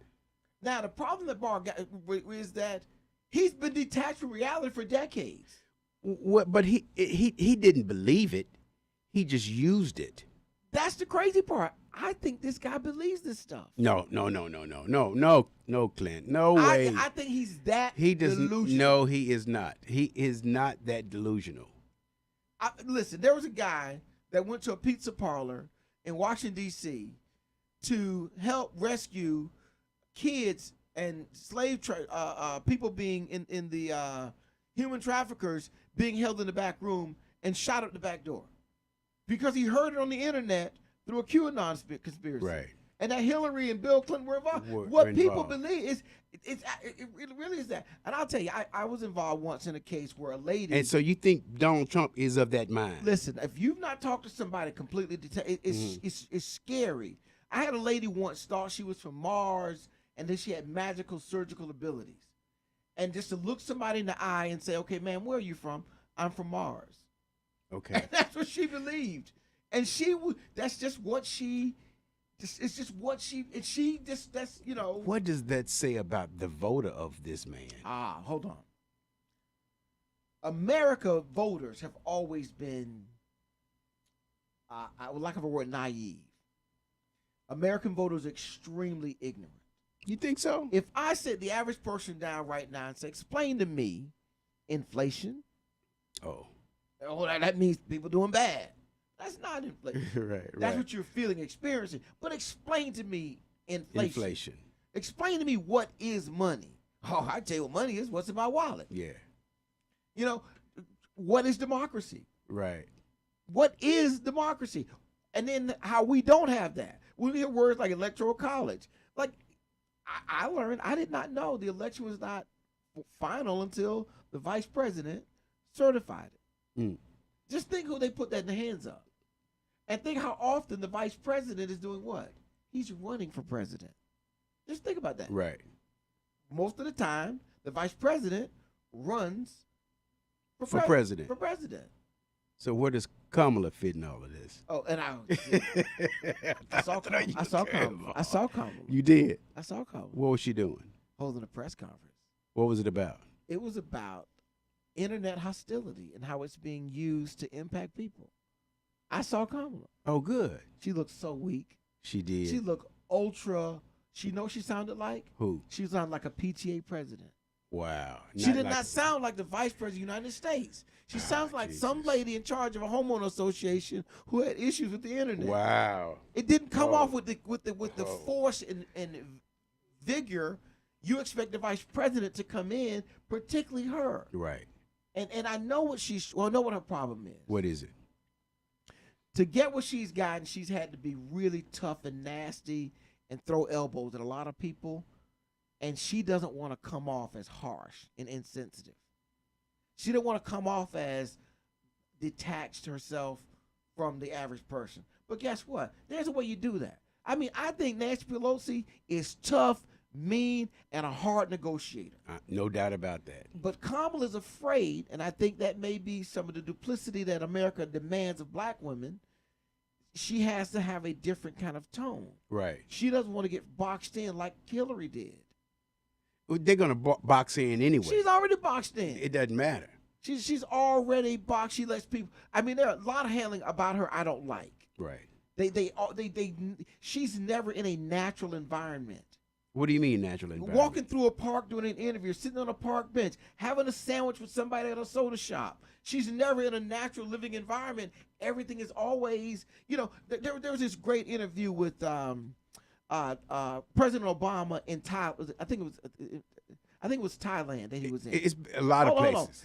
Now, the problem that Barr got is that he's been detached from reality for decades. But he didn't believe it. He just used it. That's the crazy part. I think this guy believes this stuff. No, Clint. No way. I think he's that He doesn't. delusional. No, he is not. He is not that delusional. Listen, there was a guy that went to a pizza parlor in Washington, D.C. to help rescue kids and people being in the human traffickers being held in the back room and shot at the back door because he heard it on the internet through a QAnon conspiracy. Right. And that Hillary and Bill Clinton were involved. Were What people involved. believe is it really is that. And I'll tell you, I was involved once in a case where a lady. And so you think Donald Trump is of that mind? Listen, if you've not talked to somebody completely detached, it's scary. I had a lady once thought she was from Mars, and then she had magical surgical abilities. And just to look somebody in the eye and say, "Okay, man, where are you from? I'm from Mars." Okay. And that's what she believed, and that's just what she. It's just what that's, you know. What does that say about the voter of this man? Hold on. America voters have always been, I would like a word, naive. American voters are extremely ignorant. You think so? If I sit the average person down right now and say, explain to me inflation. Oh, that means people doing bad. That's not inflation. right. That's what you're feeling, experiencing. But explain to me inflation. Inflation. Explain to me what is money. Oh, I tell you what money is. What's in my wallet? Yeah. You know, what is democracy? Right. What is democracy? And then how we don't have that. We hear words like electoral college. Like I learned, I did not know the election was not final until the vice president certified it. Mm. Just think who they put that in the hands of. And think how often the vice president is doing what? He's running for president. Just think about that. Right. Most of the time, the vice president runs for president. For president. So where does Kamala fit in all of this? Oh, and I saw Kamala. I saw Kamala. You did? I saw Kamala. What was she doing? Holding a press conference. What was it about? It was about internet hostility and how it's being used to impact people. I saw Kamala. Oh, good. She looked so weak. She did. She looked ultra. She know what she sounded like? Who? She sounded like a PTA president. Wow. She did not sound like the vice president of the United States. She sounds like some lady in charge of a homeowner association who had issues with the internet. Wow. It didn't come off with the force and vigor you expect the vice president to come in, particularly her. Right. And I know what I know what her problem is. What is it? To get what she's gotten, she's had to be really tough and nasty and throw elbows at a lot of people. And she doesn't want to come off as harsh and insensitive. She don't want to come off as detached herself from the average person. But guess what? There's a way you do that. I mean, I think Nancy Pelosi is tough, mean, and a hard negotiator. No doubt about that. But Kamala's afraid, and I think that may be some of the duplicity that America demands of black women. She has to have a different kind of tone. Right. She doesn't want to get boxed in like Hillary did. Well, they're going to box in anyway. She's already boxed in. It doesn't matter. She's already boxed. She lets people. I mean, there are a lot of handling about her I don't like. Right. She's never in a natural environment. What do you mean natural environment? Walking through a park doing an interview, sitting on a park bench, having a sandwich with somebody at a soda shop. She's never in a natural living environment. Everything is always, there was this great interview with President Obama in Thailand. I think it was Thailand that he was in. It's a lot of places.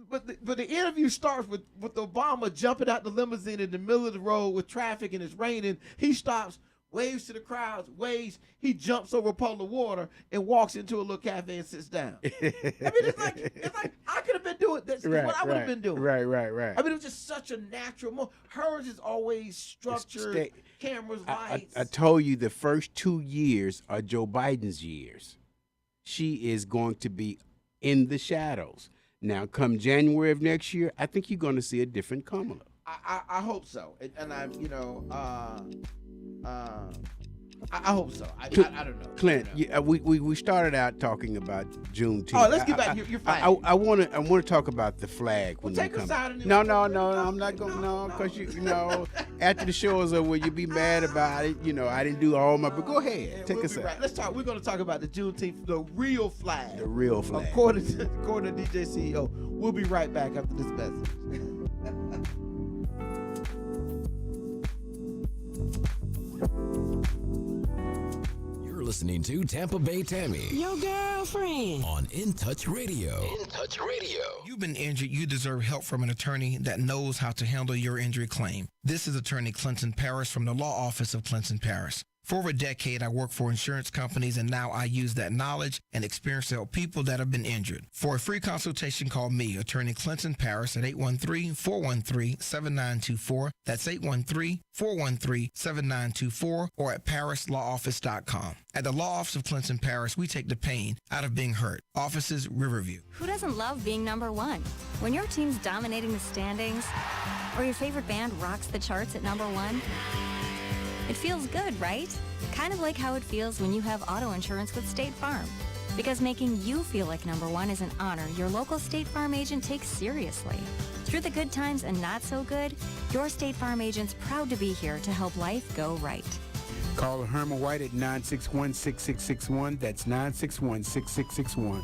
But the interview starts with Obama jumping out the limousine in the middle of the road with traffic and it's raining. He stops, waves to the crowds, waves. He jumps over a puddle of water and walks into a little cafe and sits down. I mean, it's like I could have been doing this. Right, what I would have been doing. Right. I mean, it was just such a natural moment. Hers is always structured, cameras, lights. I told you the first 2 years are Joe Biden's years. She is going to be in the shadows. Now, come January of next year, I think you're going to see a different Kamala. I hope so, and I'm, I hope so. I don't know. Clint, we started out talking about Juneteenth. Oh, let's get back. You're fine. I want to talk about the flag when take we come. us out of No, I'm not going. No, because after the show is over, you'll be mad about it. I didn't do all my. But go ahead, take us out. Right. Let's talk. We're going to talk about the Juneteenth, the real flag. The real flag. According to DJ CEO. We'll be right back after this message. Listening to Tampa Bay Tammy, your girlfriend, on In Touch Radio. In Touch Radio. You've been injured. You deserve help from an attorney that knows how to handle your injury claim. This is Attorney Clinton Paris from the Law Office of Clinton Paris. For over a decade, I worked for insurance companies, and now I use that knowledge and experience to help people that have been injured. For a free consultation, call me, Attorney Clinton Paris, at 813-413-7924. That's 813-413-7924, or at parislawoffice.com. At the Law Office of Clinton Paris, we take the pain out of being hurt. Offices, Riverview. Who doesn't love being number one? When your team's dominating the standings, or your favorite band rocks the charts at number one, it feels good, right? Kind of like how it feels when you have auto insurance with State Farm. Because making you feel like number one is an honor your local State Farm agent takes seriously. Through the good times and not so good, your State Farm agent's proud to be here to help life go right. Call Herman White at 961-6661. That's 961-6661.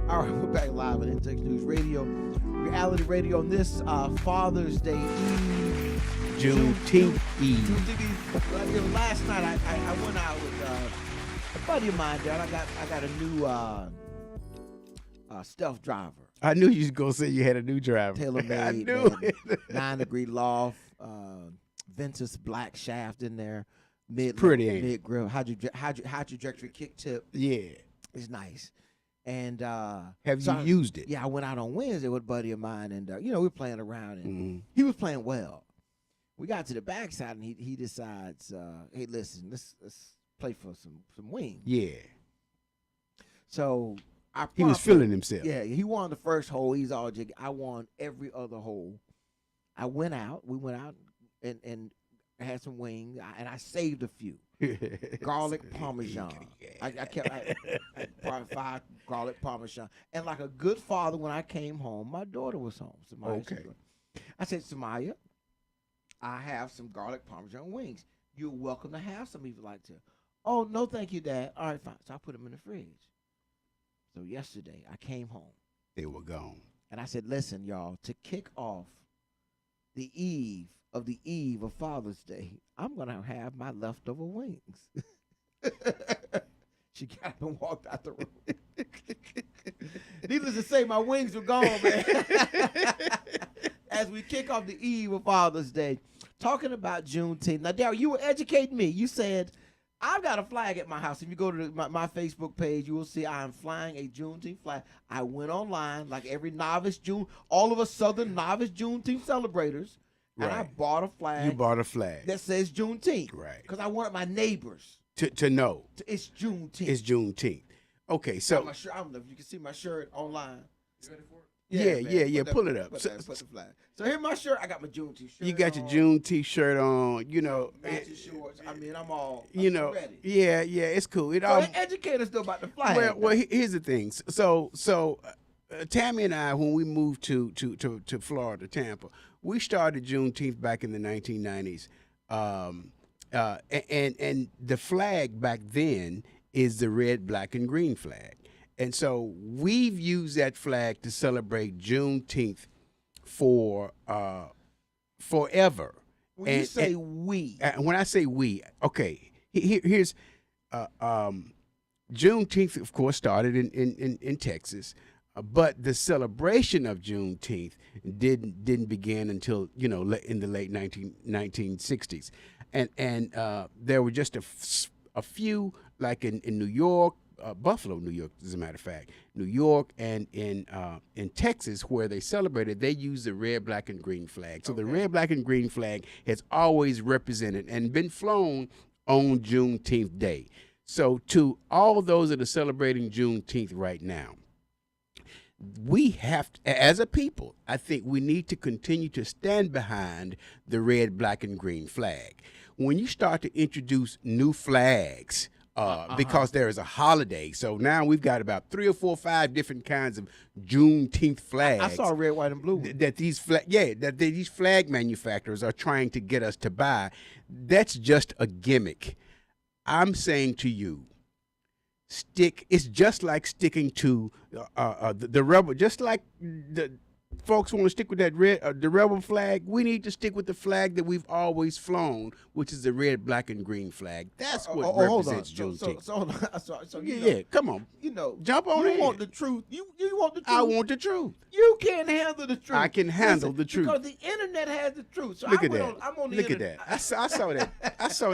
All right, we're back live at Intex News Radio, Reality Radio on this Father's Day Eve. Juneteenth Eve. Last night I went out with a buddy of mine, Dad. I got a new stealth driver. I knew you was going to say you had a new driver. Tailor-made. I knew it. 9-degree loft, Ventus black shaft in there, mid grill, hydrotrajectory kick tip. Yeah, it's nice. And have you used it? Yeah, I went out on Wednesday with a buddy of mine, and we were playing around, and he was playing well. We got to the backside, and he decides, hey, listen, let's play for some wings. Yeah. So he was feeling himself. Yeah, he won the first hole. He's all jiggy. I won every other hole. We went out and had some wings, and I saved a few. Garlic parmesan. I kept probably 5 garlic parmesan. And like a good father, when I came home, my daughter was home. Okay. I said, Samaya, I have some garlic parmesan wings. You're welcome to have some if you'd like to. Oh, no, thank you, Dad. All right, fine. So I put them in the fridge. So yesterday, I came home. They were gone. And I said, listen, y'all, to kick off the eve of Father's Day, I'm going to have my leftover wings. She got up and walked out the room. Needless to say, my wings were gone, man. As we kick off the eve of Father's Day, talking about Juneteenth. Now, Daryl, you were educating me. You said, I've got a flag at my house. If you go to my Facebook page, you will see I am flying a Juneteenth flag. I went online, like every novice all of us Southern novice Juneteenth celebrators, and I bought a flag. You bought a flag that says Juneteenth. Right. Because I wanted my neighbors to know. It's Juneteenth. It's Juneteenth. Okay, so my shirt, I don't know if you can see my shirt online. You ready for it? Yeah. Pull it up. Put the flag. So here's my shirt. I got my Juneteenth shirt. You got your Juneteenth shirt on. You know, matching shorts. I mean, I'm all. You know, ready. yeah, it's cool. It So all. Educate us though about the flag. Well, here's the thing. So Tammy and I, when we moved to Florida, Tampa, we started Juneteenth back in the 1990s, and the flag back then is the red, black, and green flag. And so we've used that flag to celebrate Juneteenth for forever. When you say we. When I say we, okay, here's Juneteenth, of course, started in Texas, but the celebration of Juneteenth didn't begin until, in the late 1960s. And there were just a few, like in New York, Buffalo, New York, as a matter of fact, New York, and in Texas, where they celebrated, they used the red, black, and green flag. So the red, black, and green flag has always represented and been flown on Juneteenth Day. So to all those that are celebrating Juneteenth right now, we have to, as a people, I think we need to continue to stand behind the red, black, and green flag. When you start to introduce new flags, because there is a holiday. So now we've got about 3 or 4 or 5 different kinds of Juneteenth flags. I saw red, white, and blue. That these flag manufacturers are trying to get us to buy. That's just a gimmick. I'm saying to you, it's just like sticking to the rebel, just like the folks want to stick with that the rebel flag. We need to stick with the flag that we've always flown, which is the red, black, and green flag. That's what represents Juneteenth. So come on, jump on in. You want the truth? You want the truth? I want the truth. You can't handle the truth. I can handle the truth because the internet has the truth. So look at that. I'm on the look internet. at that. I saw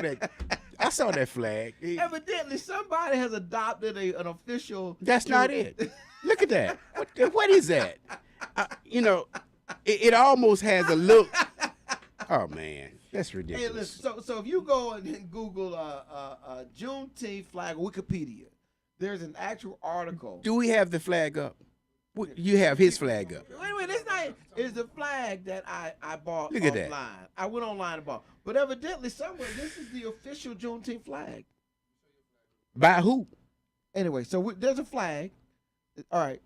that. I saw that flag. Evidently, somebody has adopted an official. That's not it. Look at that. What is that? It almost has a look. Oh man, that's ridiculous. Hey, listen, so if you go and Google Juneteenth flag Wikipedia, there's an actual article. Do we have the flag up? You have his flag up. Wait, this not. It's the flag that I bought Look at online. that. I went online and bought. But evidently, somewhere this is the official Juneteenth flag. By who? Anyway, so there's a flag. All right.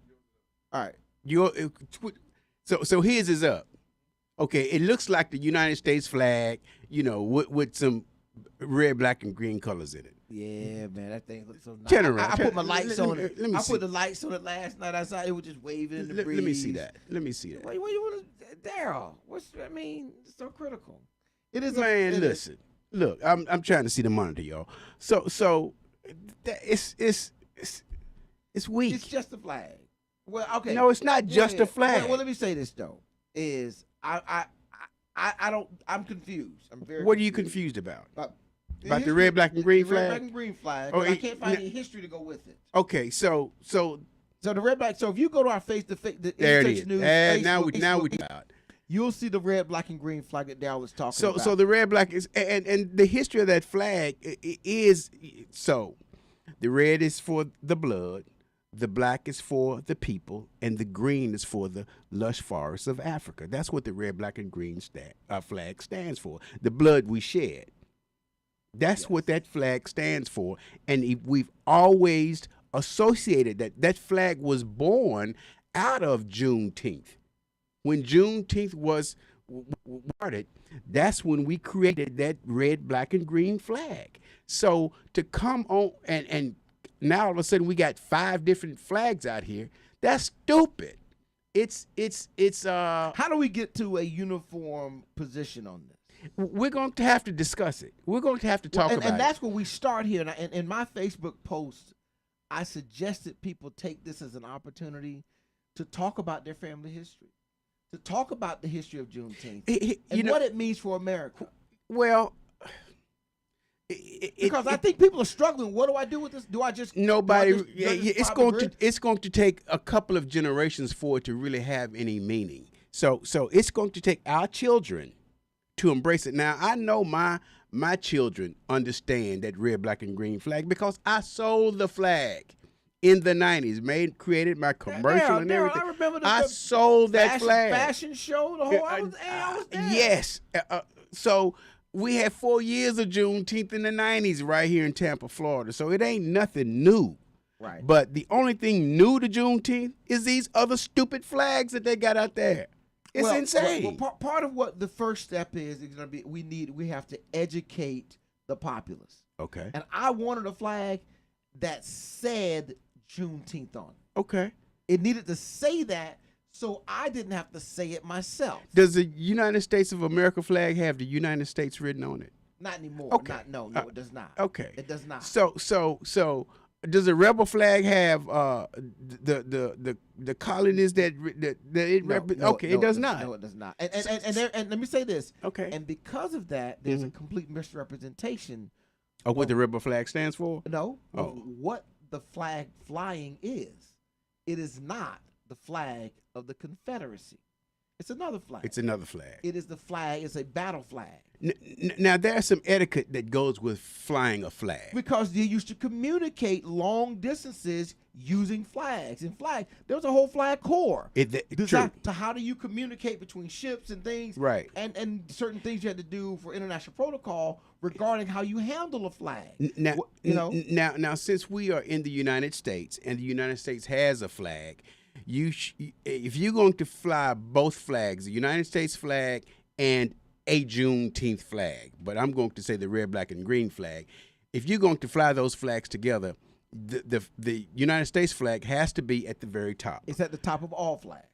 So his is up. Okay, it looks like the United States flag, with some red, black, and green colors in it. Yeah, man, that thing looks so nice. Turn around. I put my lights on it. Let me see. I put the lights on it last night outside. It was just waving in the breeze. Let me see that. What you want to, Daryl? It's so critical. It is. Man, listen. Look, I'm trying to see the monitor, y'all. So it's weak. It's just a flag. Well, okay. No, it's not just a flag. Well, let me say this though: I'm confused. I'm very. What are you confused about? About the history, red, black, and green flag? Red, black, and green flag. I can't find any history to go with it. Okay, so the red, black. So if you go to our face-to-face, there it is. News, now we about. You'll see the red, black, and green flag that Daryl was talking about. So the red, black is and the history of that flag is so. The red is for the blood, the black is for the people, and the green is for the lush forests of Africa. That's what the red, black, and green flag stands for. The blood we shed. That's what that flag stands for. And we've always associated that flag was born out of Juneteenth. When Juneteenth was started, that's when we created that red, black, and green flag. So to come on and now all of a sudden we got 5 different flags out here, that's stupid. It's how do we get to a uniform position on this? We're going to have to discuss it. We're going to have to talk about it. And that's where we start here. And in my Facebook post, I suggested people take this as an opportunity to talk about their family history, to talk about the history of Juneteenth, you know, what it means for America. Well, because I think people are struggling. What do I do with this? Do I just nobody? do I just It's going to take a couple of generations for it to really have any meaning. So it's going to take our children to embrace it. Now I know my children understand that red, black, and green flag because I sold the flag in the 90s, created my commercial and everything. I remember I sold that flag. Fashion show, the whole. I was there. Yes. So we had 4 years of Juneteenth in the 90s right here in Tampa, Florida. So it ain't nothing new. Right. But the only thing new to Juneteenth is these other stupid flags that they got out there. It's insane. Well, part of what the first step is going to be, we have to educate the populace. Okay. And I wanted a flag that said Juneteenth on it. Okay. It needed to say that, so I didn't have to say it myself. Does the United States of America flag have the United States written on it? Not anymore. Okay. No, it does not. Okay. It does not. So does the rebel flag have the colonies that it represents? Okay, it does not. No, it does not. And let me say this. Okay. And because of that, there's a complete misrepresentation of what the rebel flag stands for? No. Of what the flag flying is. It is not the flag of the Confederacy. It's another flag. It's another flag. It is the flag. It's a battle flag. Now, there's some etiquette that goes with flying a flag. Because they used to communicate long distances using flags. And there was a whole flag corps designed to how do you communicate between ships and things. Right. And certain things you had to do for international protocol regarding how you handle a flag. Now, since we are in the United States and the United States has a flag, if you're going to fly both flags, the United States flag and a Juneteenth flag, but I'm going to say the red, black, and green flag. If you're going to fly those flags together, the United States flag has to be at the very top. It's at the top of all flags.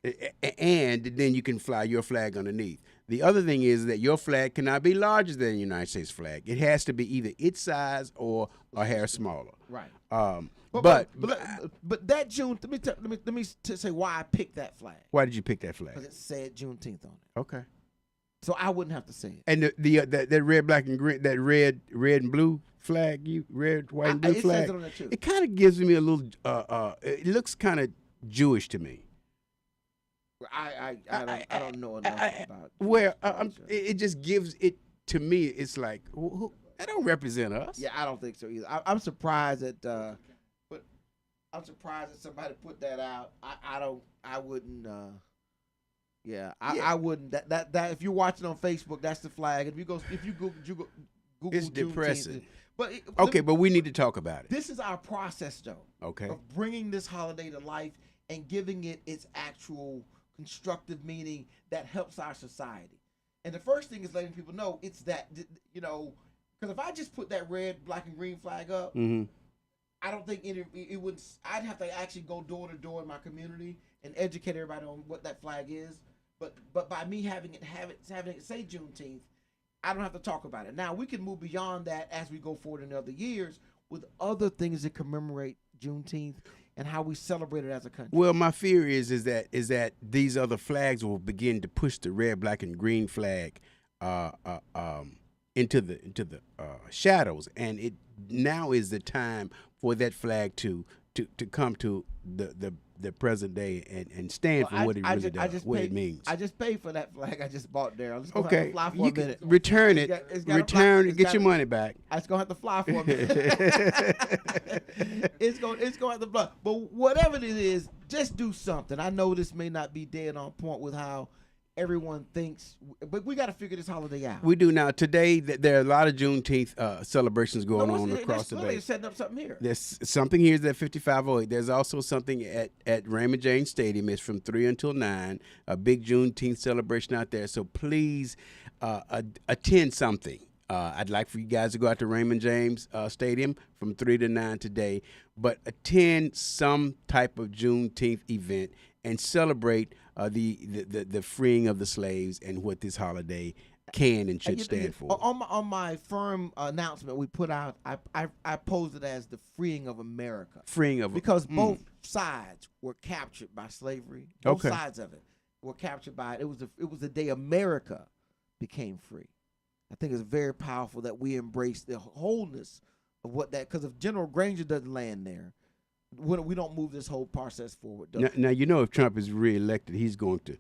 And then you can fly your flag underneath. The other thing is that your flag cannot be larger than the United States flag. It has to be either its size or a hair smaller. Right. But that June. Let me say why I picked that flag. Why did you pick that flag? Because it said Juneteenth on it. Okay. So I wouldn't have to say it. And that red, black, and green, that red and blue flag, red, white, and blue flag. Says it on that too. It kind of gives me a little. It looks kind of Jewish to me. I don't know enough about. Well, it just gives it to me. It's like that don't represent us. Yeah, I don't think so either. I'm surprised that. But I'm surprised that somebody put that out. I wouldn't. I wouldn't. That if you're watching on Facebook, that's the flag. If you Google it's depressing. But but we need to talk about it. This is our process, though. Okay. Of bringing this holiday to life and giving it its actual constructive meaning that helps our society. And the first thing is letting people know it's that, because if I just put that red, black, and green flag up, I don't think it would. I'd have to actually go door to door in my community and educate everybody on what that flag is. But by me having it say Juneteenth, I don't have to talk about it. Now we can move beyond that as we go forward in other years with other things that commemorate Juneteenth and how we celebrate it as a country. Well, my fear is that these other flags will begin to push the red, black, and green flag into the shadows, and it now is the time for that flag to come to the present day and stand for what it really does, what it means. I just paid for that flag I just bought there. Let's go okay, fly for you a can minute. return it, get your money back. It's gonna have to fly for a minute. It's gonna have to fly. But whatever it is, just do something. I know this may not be dead on point with how everyone thinks, but we got to figure this holiday out. We do now. Today, there are a lot of Juneteenth celebrations going on across the bay. They're setting up something here. There's something here at 5508. There's also something at Raymond James Stadium. It's from 3 until 9. A big Juneteenth celebration out there. So please attend something. I'd like for you guys to go out to Raymond James Stadium from 3 to 9 today, but attend some type of Juneteenth event and celebrate the freeing of the slaves and what this holiday can and should stand for. On my firm announcement we put out, I posed it as the freeing of America. Because both sides were captured by slavery. Both sides of it were captured by it. It was the day America became free. I think it's very powerful that we embrace the wholeness of what that, because if General Granger doesn't land there, we don't move this whole process forward. Now if Trump is reelected, he's going to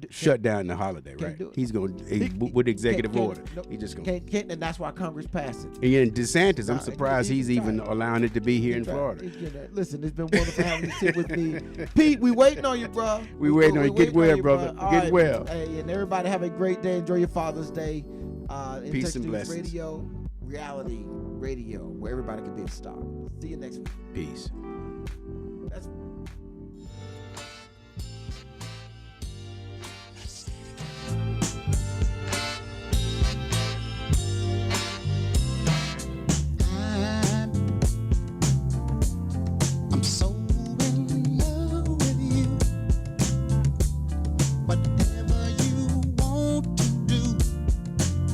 shut down the holiday, right? He's going to, with executive order. He's just going to. And that's why Congress passed it. And DeSantis, I'm surprised he's even allowing it to be here in Florida. Listen, it's been wonderful having you sit with me. Pete, we waiting on you, bro. We waiting on you. Get well, brother. Get well. Hey, and everybody have a great day. Enjoy your Father's Day. Peace and blessings. Radio, reality radio, where everybody can be a star. See you next week. Peace.